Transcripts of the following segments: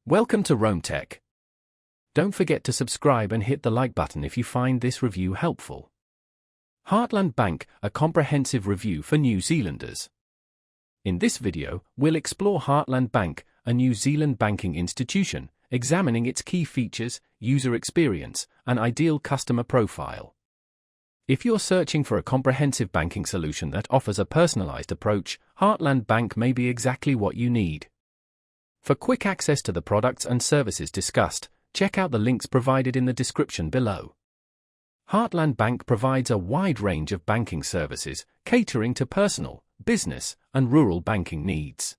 Welcome to Rome Tech. Don't forget to subscribe and hit the like button if you find this review helpful. Heartland Bank, a comprehensive review for New Zealanders. In this video, we'll explore Heartland Bank, a New Zealand banking institution, examining its key features, user experience, and ideal customer profile. If you're searching for a comprehensive banking solution that offers a personalized approach, Heartland Bank may be exactly what you need. For quick access to the products and services discussed, check out the links provided in the description below. Heartland Bank provides a wide range of banking services, catering to personal, business, and rural banking needs.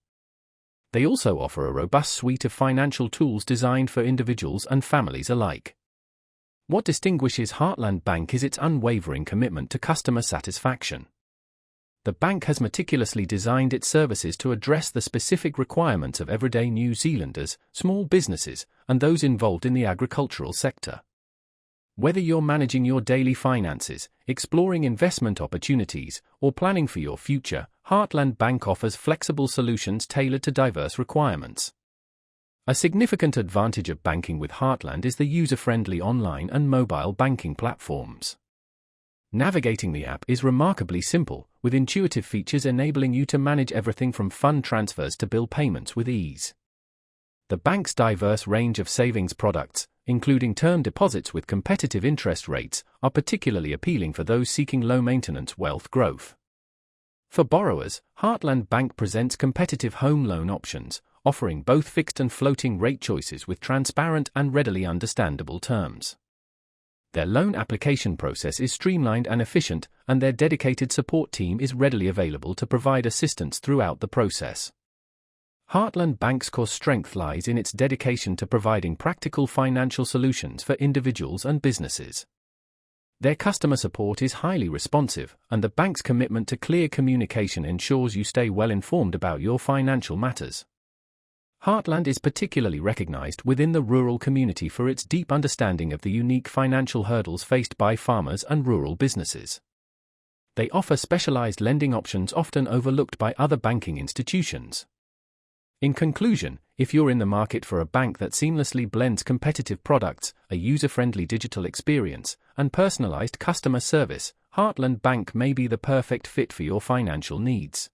They also offer a robust suite of financial tools designed for individuals and families alike. What distinguishes Heartland Bank is its unwavering commitment to customer satisfaction. The bank has meticulously designed its services to address the specific requirements of everyday New Zealanders, small businesses, and those involved in the agricultural sector. Whether you're managing your daily finances, exploring investment opportunities, or planning for your future, Heartland Bank offers flexible solutions tailored to diverse requirements. A significant advantage of banking with Heartland is the user-friendly online and mobile banking platforms. Navigating the app is remarkably simple, with intuitive features enabling you to manage everything from fund transfers to bill payments with ease. The bank's diverse range of savings products, including term deposits with competitive interest rates, are particularly appealing for those seeking low-maintenance wealth growth. For borrowers, Heartland Bank presents competitive home loan options, offering both fixed and floating rate choices with transparent and readily understandable terms. Their loan application process is streamlined and efficient, and their dedicated support team is readily available to provide assistance throughout the process. Heartland Bank's core strength lies in its dedication to providing practical financial solutions for individuals and businesses. Their customer support is highly responsive, and the bank's commitment to clear communication ensures you stay well informed about your financial matters. Heartland is particularly recognized within the rural community for its deep understanding of the unique financial hurdles faced by farmers and rural businesses. They offer specialized lending options often overlooked by other banking institutions. In conclusion, if you're in the market for a bank that seamlessly blends competitive products, a user-friendly digital experience, and personalized customer service, Heartland Bank may be the perfect fit for your financial needs.